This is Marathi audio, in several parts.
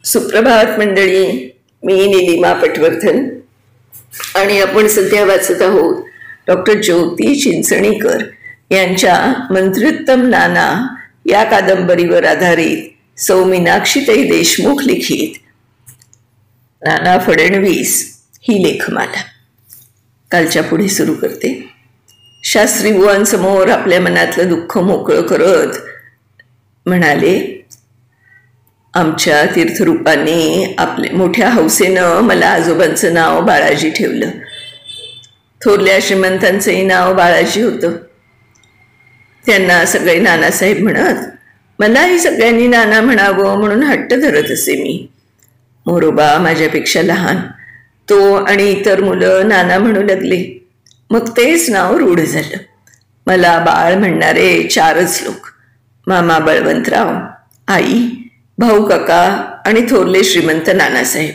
सुप्रभात मंडळी. मी निलिमा पटवर्धन आणि आपण सध्या वाचत आहोत डॉक्टर ज्योती चिंचणीकर यांच्या मंत्रोत्तम नाना या कादंबरीवर आधारित सौ मीनाक्षीताई देशमुख लिखित नाना फडणवीस ही लेखमाला कालच्या पुढे सुरू करते. शास्त्री बुवांसमोर आपल्या मनातलं दुःख मोकळं करत म्हणाले, आमच्या तीर्थरूपाने आपले मोठ्या हौसेनं मला आजोबांचं नाव बाळाजी ठेवलं. थोरल्या श्रीमंतांचंही नाव बाळाजी होतं. त्यांना सगळे नानासाहेब म्हणत. मलाही सगळ्यांनी नाना म्हणावं म्हणून हट्ट धरत असे मी. मोरोबा माझ्यापेक्षा लहान, तो आणि इतर मुलं नाना म्हणू लागले. मग तेच नाव रूढ झालं. मला बाळ म्हणणारे 4च लोक, मामा बळवंतराव, आई, भाऊ काका आणि थोरले श्रीमंत नानासाहेब.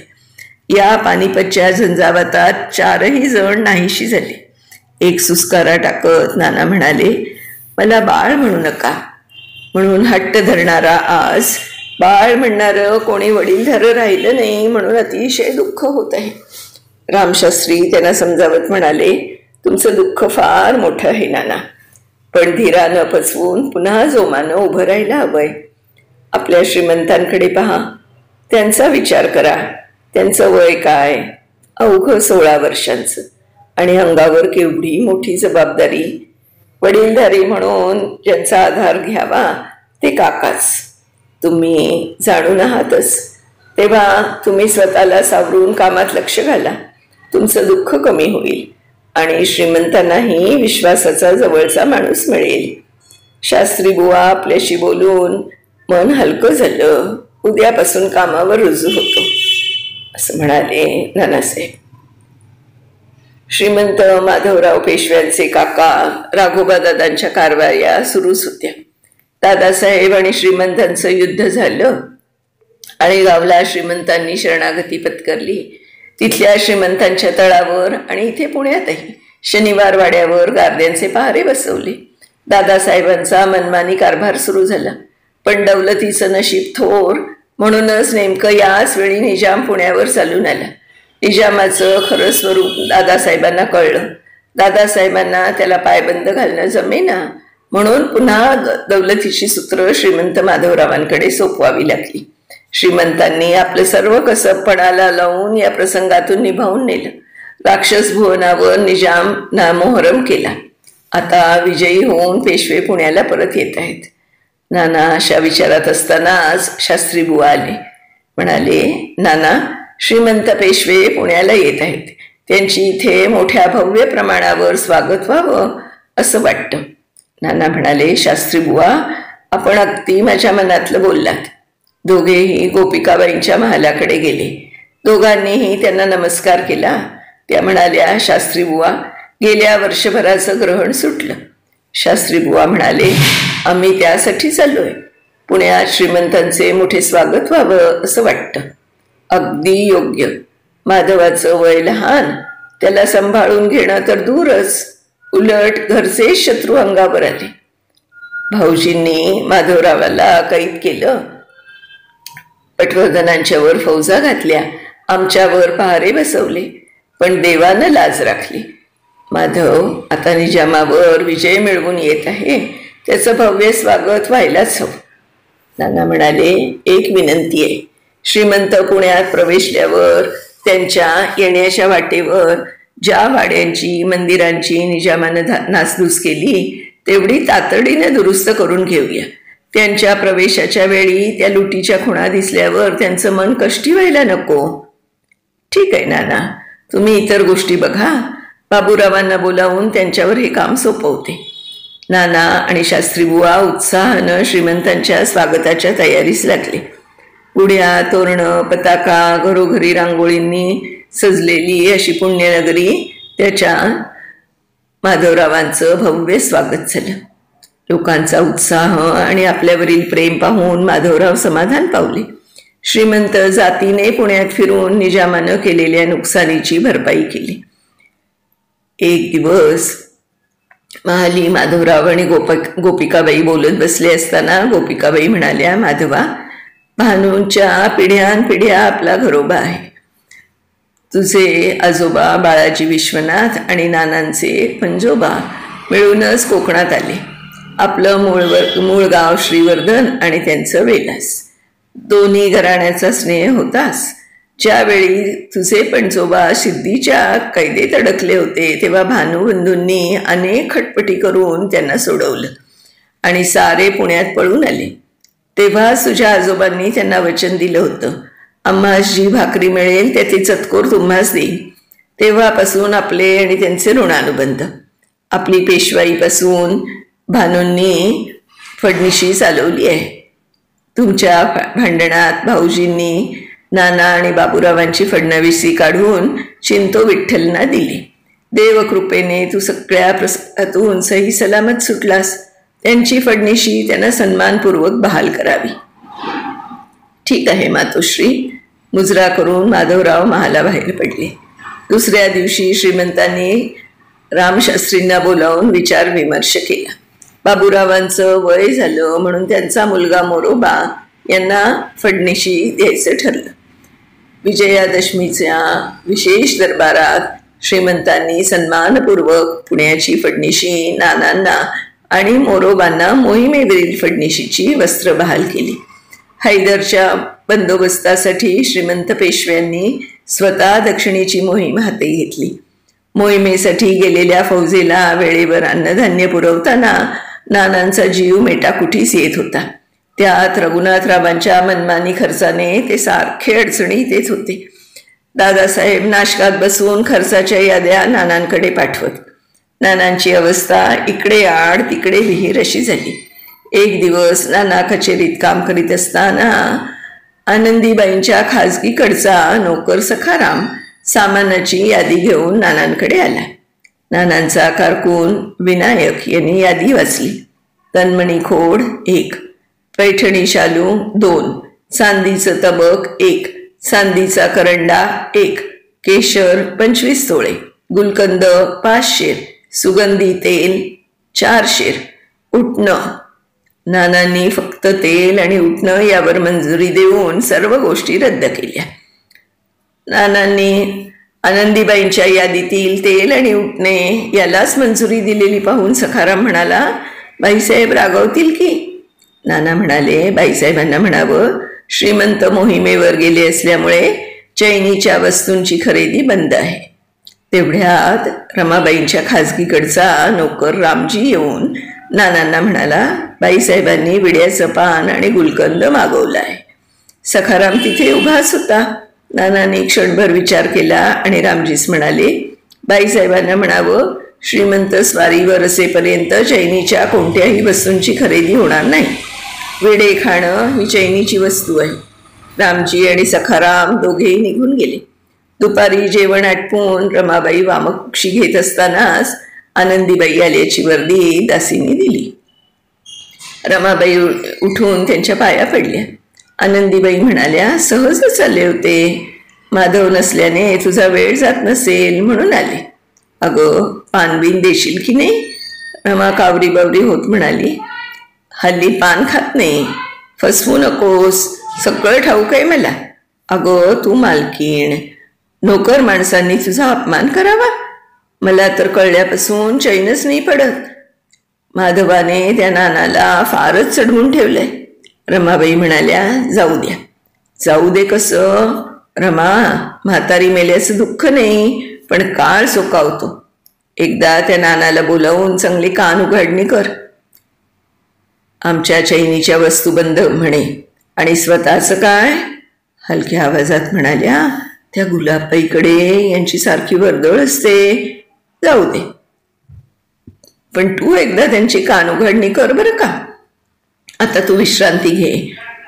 या पानिपतच्या झंझावातात 4ही जण नाहीशी झाले. एक सुस्कारा टाकत नाना म्हणाले, मला बाळ म्हणू नका. म्हणून हट्ट धरणारा आज बाळ म्हणणारं कोणी वडीलधारं राहिलं नाही म्हणून अतिशय दुःख होत आहे. रामशास्त्री त्यांना समजावत म्हणाले, तुमचं दुःख फार मोठं आहे नाना, पण धीरानं पचवून पुन्हा जोमानं उभं राहायला हवंय. आपल्या श्रीमंतांकडे पहा, त्यांचा विचार करा. त्यांचं वय काय, अवघं 16 वर्षांचं, आणि अंगावर केवढी मोठी जबाबदारी. वडीलधारी म्हणून ज्यांचा आधार घ्यावा ते काकाच. तुम्ही जाणून आहातच. तेव्हा तुम्ही स्वतःला सावरून कामात लक्ष घाला. तुमचं दुःख कमी होईल आणि श्रीमंतांनाही विश्वासाचा जवळचा माणूस मिळेल. शास्त्री बुवा आपल्याशी बोलून मन हलकं झालं. उद्यापासून कामावर रुजू होतो, असं म्हणाले नानासाहेब. श्रीमंत माधवराव पेशव्यांचे काका राघोबा दादांच्या कारवाया सुरूच होत्या. दादासाहेब आणि श्रीमंतांचं युद्ध झालं आणि गावला श्रीमंतांनी शरणागती पत्करली. तिथल्या श्रीमंतांच्या तळावर आणि इथे पुण्यातही शनिवार वाड्यावर गारद्यांचे पहारे बसवले. दादासाहेबांचा मनमानी कारभार सुरू झाला. पण दौलतीचं नशीब थोर म्हणूनच नेमकं याच वेळी निजाम पुण्यावर चालून आला. निजामाचं खरं स्वरूप दादासाहेबांना कळलं. दादासाहेबांना त्याला पायबंद घालणं जमेना म्हणून पुन्हा दौलतीची सूत्र श्रीमंत माधवरावांकडे सोपवावी लागली. श्रीमंतांनी आपलं सर्व कसबपणाला लावून या प्रसंगातून निभावून नेलं. राक्षस भुवनावर निजाम नामोहरम केला. आता विजयी होऊन पेशवे पुण्याला परत येत आहेत. नाना अशा विचारात असतानाच शास्त्री बुवा आले. म्हणाले, नाना, श्रीमंत पेशवे पुण्याला येत आहेत. त्यांची इथे मोठ्या भव्य प्रमाणावर स्वागत व्हावं असं वाटतं. नाना म्हणाले, शास्त्री बुवा, आपण अगदी माझ्या मनातलं बोललात. दोघेही गोपिकाबाईंच्या महालाकडे गेले. दोघांनीही त्यांना नमस्कार केला. त्या म्हणाल्या, शास्त्री बुवा, गेल्या वर्षभराचं ग्रहण सुटलं. शास्त्री बुवा म्हणाले, आम्ही त्यासाठी चाललोय. पुण्यात श्रीमंतांचे मोठे स्वागत व्हावं असं वाटतं. अगदी योग्य. माधवाचं वय लहान, त्याला सांभाळून घेणं तर दूरच, उलट घरचे शत्रू अंगावर आले. भाऊजींनी माधवरावाला कैद केलं. पटवर्धनांच्यावर फौजा घातल्या. आमच्यावर पहारे बसवले. पण देवानं लाज राखली. माधव आता निजामावर विजय मिळवून येत आहे. त्याचं भव्य स्वागत व्हायलाच हवं. नाना म्हणाले, एक विनंती आहे. श्रीमंत पुण्यात प्रवेशल्यावर त्यांच्या येण्याच्या वाटेवर ज्या वाड्यांची मंदिरांची निजामानं नासधूस केली तेवढी तातडीने दुरुस्त करून घेऊया. त्यांच्या प्रवेशाच्या वेळी त्या लुटीच्या खुणा दिसल्यावर त्यांचं मन कष्टी व्हायला नको. ठीक आहे नाना, तुम्ही इतर गोष्टी बघा. बाबूरावांना बोलावून त्यांच्यावर हे काम सोपवते. नाना आणि शास्त्री बुवा उत्साहानं श्रीमंतांच्या स्वागताच्या तयारीस लागले. गुढ्या, तोरणं, पताका, घरोघरी रांगोळींनी सजलेली अशी पुण्यनगरी त्याच्या माधवरावांचं भव्य स्वागत झालं. लोकांचा उत्साह आणि आपल्यावरील प्रेम पाहून माधवराव समाधान पावले. श्रीमंत जातीने पुण्यात फिरून निजामानं केलेल्या नुकसानीची भरपाई केली. एक दिवस महाली माधवराव आणि गोपिकाबाई बोलत बसले असताना गोपिकाबाई म्हणाल्या, माधवा, भानूंच्या पिढ्यानपिढ्या आपला घरोबा आहे. तुझे आजोबा बाळाजी विश्वनाथ आणि नानांचे पंजोबा मिळूनच कोकणात आले. आपलं मूळ गाव श्रीवर्धन आणि त्यांचं वेलास. दोन्ही घराण्याचा स्नेह होतास. ज्यावेळी तुझे पणजोबा सिद्धीच्या कैदेत अडकले होते तेव्हा भानुबंधूंनी अनेक खटपटी करून त्यांना सोडवलं आणि सारे पुण्यात पळून आले. तेव्हा तुझ्या आजोबांनी त्यांना वचन दिलं होतं, आम्हास जी भाकरी मिळेल त्याची चतकोर तुम्हास देईन. तेव्हापासून आपले आणि त्यांचे ऋणानुबंध. आपली पेशवाईपासून भानूंनी फडणीशी चालवली आहे. तुमच्या भांडणात भाऊजींनी नाना आणि बाबूरावांची फडणवीसी काढून चिंतो विठ्ठलना दिली. देवकृपेने तू सगळ्या प्रसंगातून सही सलामत सुटलास. त्यांची फडणीशी त्यांना सन्मानपूर्वक बहाल करावी. ठीक आहे मातोश्री. मुजरा करून माधवराव महालाबाहेर पडले. दुसऱ्या दिवशी श्रीमंतांनी रामशास्त्रींना बोलावून विचार विमर्श केला. बाबूरावांचं वय झालं म्हणून त्यांचा मुलगा मोरोबा यांना फडणीशी द्यायचं ठरलं. विजयादशमीच्या विशेष दरबारात श्रीमंतांनी सन्मानपूर्वक पुण्याची फडणीशी नानांना आणि मोरोबांना मोहिमेवरील फडणीशीची वस्त्र बहाल केली. हैदरच्या बंदोबस्तासाठी श्रीमंत पेशव्यांनी स्वतः दक्षिणेची मोहीम हाती घेतली. मोहिमेसाठी गेलेल्या फौजेला वेळेवर अन्नधान्य पुरवताना नानांचा जीव मेटाकुटीस येत होता. त्यात रघुनाथरावांच्या मनमानी खर्चाने ते सारखे अडचणीत येत होते. दादासाहेब नाशकात बसून खर्चाच्या याद्या नानांकडे पाठवत. नानांची अवस्था इकडे आड तिकडे विहीर अशी झाली. एक दिवस नाना कचेरीत काम करीत असताना आनंदीबाईंच्या खाजगीकडचा नोकर सखाराम सामानाची यादी घेऊन नानांकडे आला. नानांचा कारकून विनायक यांनी यादी वाचली. तन्मणी खोड 1, पैठणी शालू 2, चांदीचं तबक 1, चांदीचा करंडा 1, केशर 25 तोळे, गुलकंद 5 शेर, सुगंधी तेल 4 शेर, उटणं. नानांनी फक्त तेल आणि उटणं यावर मंजुरी देऊन सर्व गोष्टी रद्द केल्या. नानांनी आनंदीबाईंच्या यादीतील तेल आणि उटणे यालाच मंजुरी दिलेली पाहून सखाराम म्हणाला, बाईसाहेब रागवतील की? नाना म्हणाले, बाईसाहेबांना म्हणावं, श्रीमंत मोहिमेवर गेले असल्यामुळे चैनीच्या वस्तूंची खरेदी बंद आहे. तेवढ्यात रमाबाईंच्या खाजगीकडचा नोकर रामजी येऊन नानांना म्हणाला, बाईसाहेबांनी विड्याचं पान आणि गुलकंद मागवलं आहे. सखाराम तिथे उभाच होता. नानांनी क्षणभर विचार केला आणि रामजीस म्हणाले, बाईसाहेबांना म्हणावं, श्रीमंत स्वारीवर असेपर्यंत चैनीच्या कोणत्याही वस्तूंची खरेदी होणार नाही. विडे खाणं ही चैनीची वस्तू आहे. रामजी आणि सखाराम दोघेही निघून गेले. दुपारी जेवण आटपून रमाबाई वामकुक्षी घेत असतानाच आनंदीबाई आल्याची वर्दी दासींनी दिली. रमाबाई उठून त्यांच्या पाया पडल्या. आनंदीबाई म्हणाल्या, सहजच आले होते. माधव नसल्याने तुझा वेळ जात नसेल म्हणून आले. अगं, पानबिन देशील की नाही? रमा कावरी बावरी होत म्हणाली, हल्ली पान खात नाही. फसवू नकोस, सगळं ठाऊक आहे मला. अगं, तू मालकीण, नोकर माणसांनी तुझा अपमान करावा? मला तर कळल्यापासून चैनच नाही पडत. माधवाने त्या नानाला फारच चढवून ठेवलंय. रमाबाई म्हणाल्या, जाऊ द्या. जाऊ दे कसं? रमा, म्हातारी मेल्याचं दुःख नाही, पण काळ सोकावतो. एकदा त्या नानाला बोलावून चांगली कान उघडणी कर. आमच्या चैनीच्या वस्तू बंद म्हणे. आणि स्वतःचं काय? हलक्या आवाजात म्हणाल्या, त्या गुलाबबाईकडे यांची सारखी वर्दळ असते. जाऊ दे, पण तू एकदा त्यांची कान उघडणी कर बरं का. आता तू विश्रांती घे,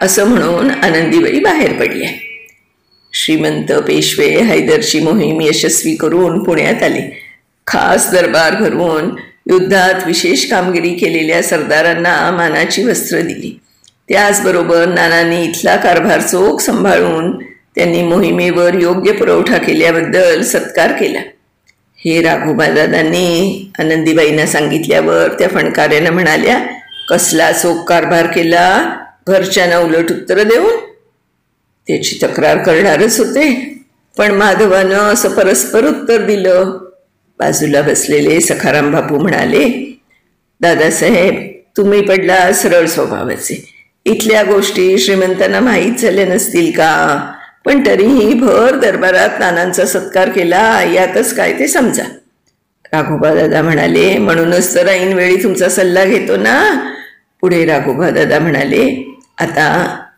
असं म्हणून आनंदीबाई बाहेर पडल्या. श्रीमंत पेशवे हैदरची मोहीम यशस्वी करून पुण्यात आले. खास दरबार भरवून युद्धात विशेष कामगिरी केलेल्या सरदारांना मानाची वस्त्र दिली. त्याचबरोबर नानांनी इथला कारभार चोख सांभाळून त्यांनी मोहिमेवर योग्य पुरवठा केल्याबद्दल सत्कार केला. हे राघोबादादांनी आनंदीबाईंना सांगितल्यावर त्या फणकाऱ्यानं म्हणाल्या, कसला चोख कारभार केला, घरच्यांना उलट उत्तर देऊन. त्याची तक्रार करणारच होते, पण माधवानं असं परस्पर उत्तर दिलं. बाजूला बसलेले सखाराम बापू म्हणाले, दादासाहेब, तुम्ही पडला सरळ स्वभावाचे. इथल्या गोष्टी श्रीमंतांना माहीत झाल्या नसतील का? पण तरीही भर दरबारात नानांचा सत्कार केला, यातच काय ते समजा. राघोबा दादा म्हणाले, म्हणूनच तर ऐनवेळी तुमचा सल्ला घेतो ना. पुढे राघोबा दादा म्हणाले, आता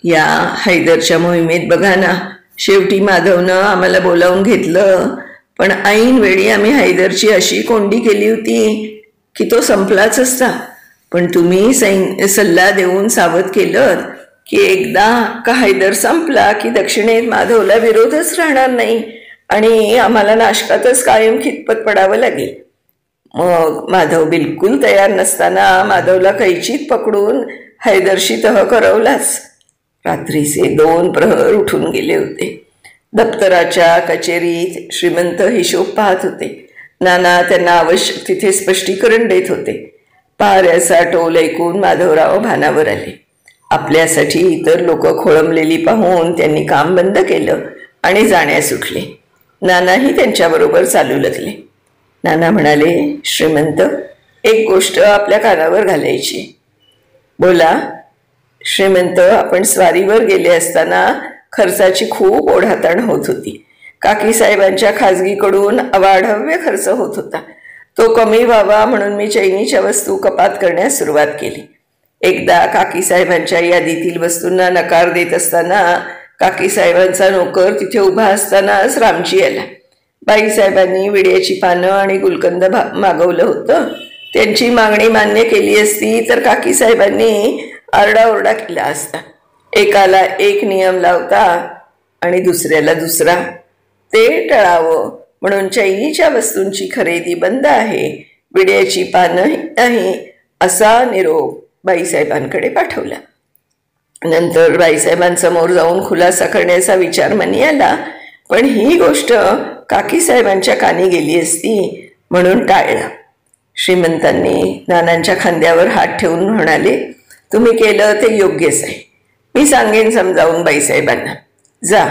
या हैदरच्या मोहिमेत बघा ना, शेवटी माधवनं आम्हाला बोलावून घेतलं, पण ऐनवेळी आम्ही हैदरची अशी कोंडी केली होती की तो संपलाच असता. पण तुम्ही सल्ला देऊन सावध केलं की एकदा का हैदर संपला की दक्षिणेत माधवला विरोधच राहणार नाही आणि आम्हाला नाशकातच कायम खितपत पडावं लागेल. मग माधव बिलकुल तयार नसताना माधवला कैचीत पकडून हैदरशी तह करवलाच. रात्रीचे 2 प्रहर उठून गेले होते. दप्तराच्या कचेरीत श्रीमंत हिशोब पाहत होते. नाना त्यांना आवश्यक तिथे स्पष्टीकरण देत होते. पहाऱ्याचा टोल ऐकून माधवराव भानावर आले. आपल्यासाठी इतर लोक खोळंबलेली पाहून त्यांनी काम बंद केलं आणि जाण्यास उठले. नानाही त्यांच्याबरोबर चालू लागले. नाना म्हणाले, श्रीमंत, एक गोष्ट आपल्या कानावर घालायची. बोला. श्रीमंत, आपण स्वारीवर गेले असताना खर्चाची खूप ओढाताण होत होती. काकी साहेबांच्या खाजगीकडून अवाढव्य खर्च होत होता. तो कमी व्हावा म्हणून मी चैनीच्या वस्तू कपात करण्यास सुरुवात केली. एकदा काकी साहेबांच्या यादीतील वस्तूंना नकार देत असताना काकी साहेबांचा नोकर तिथे उभा असतानाच रामजी आला. बाईसाहेबांनी विड्याची पानं आणि गुलकंद मागवलं होतं. त्यांची मागणी मान्य केली असती तर काकी साहेबांनी आरडाओरडा केला असता. एकाला एक नियम लावता आणि दुसऱ्याला दुसरा. ते टळावं म्हणून चैनीच्या वस्तूंची खरेदी बंद आहे, विड्याची पानं नाही, असा निरोप बाईसाहेबांकडे पाठवला. नंतर बाईसाहेबांसमोर जाऊन खुलासा करण्याचा विचार मनी आला, पण ही गोष्ट काकी साहेबांच्या कानी गेली असती म्हणून टाळलं. श्रीमंतांनी नानांच्या खांद्यावर हात ठेवून म्हणाले, तुम्ही केलं ते योग्यच आहे. मी सांगेन समजावून बाईसाहेबांना. जा,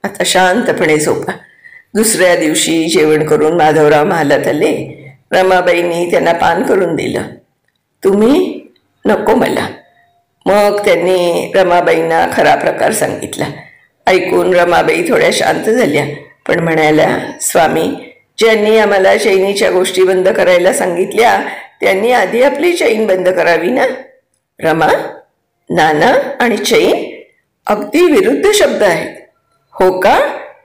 आता शांतपणे झोपा. दुसऱ्या दिवशी जेवण करून माधवराव महालात आले. रमाबाईंनी त्यांना पान करून दिलं. तुम्ही? नको मला. मग त्यांनी रमाबाईंना खरा प्रकार सांगितला. ऐकून रमाबाई थोड्या शांत झाल्या, पण म्हणाल्या, स्वामी, ज्यांनी आम्हाला चैनीच्या गोष्टी बंद करायला सांगितल्या त्यांनी आधी आपली चैन बंद करावी ना. रमा, नाना आणि चैन अगदी विरुद्ध शब्द आहेत. हो का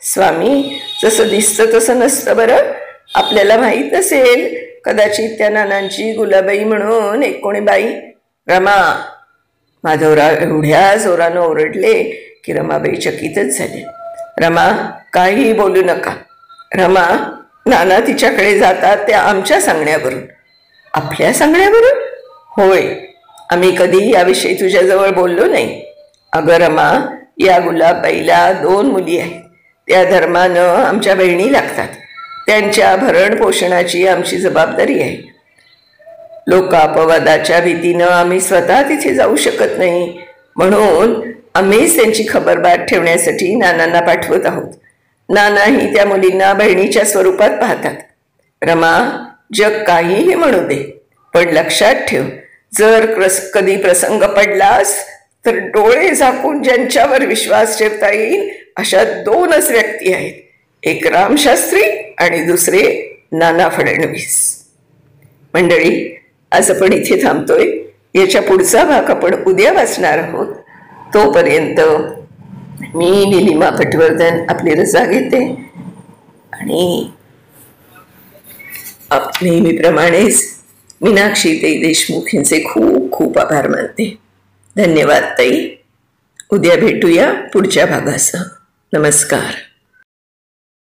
स्वामी? जसं दिसतं तसं नसतं बरं. आपल्याला माहीत नसेल, कदाचित त्या नानांची गुलाबाई म्हणून एक कोणी बाई. रमा. माधवराव एवढ्या जोरानं ओरडले की रमाबाई चकितच झाले. रमा, काही बोलू नका. रमा, नाना तिच्याकडे जातात त्या आमच्या सांगण्यावरून. आपल्या सांगण्यावरून? होय, आम्ही कधी याविषयी तुझ्याजवळ बोललो नाही. अगं रमा, या गुलाबबाईला 2 मुली आहेत. त्या धर्मानं आमच्या बहिणी लागतात. त्यांच्या भरण पोषणाची आमची जबाबदारी आहे. लोकापवादाच्या भीतीनं आम्ही स्वतः तिथे जाऊ शकत नाही, म्हणून आम्हीच त्यांची खबरबात ठेवण्यासाठी नानांना पाठवत आहोत. नानाही त्या मुलींना बहिणीच्या स्वरूपात पाहतात. रमा, जग काहीही म्हणू दे, पण लक्षात ठेव, जर कधी प्रसंग पडलास तर डोळे झाकून ज्यांच्यावर विश्वास ठेवता येईल अशा 2च व्यक्ती आहेत. एक रामशास्त्री आणि दुसरे नाना फडणवीस. मंडळी, आज आपण इथे थांबतोय. याच्या पुढचा भाग आपण उद्या वाचणार आहोत. तोपर्यंत मी निलिमा पटवर्धन आपली रजा घेते आणि नेहमीप्रमाणेच मीनाक्षी देशमुख यांचे खूप खूप आभार मानते. धन्यवाद ताई. उद्या भेटूया पुढच्या भागासह. नमस्कार.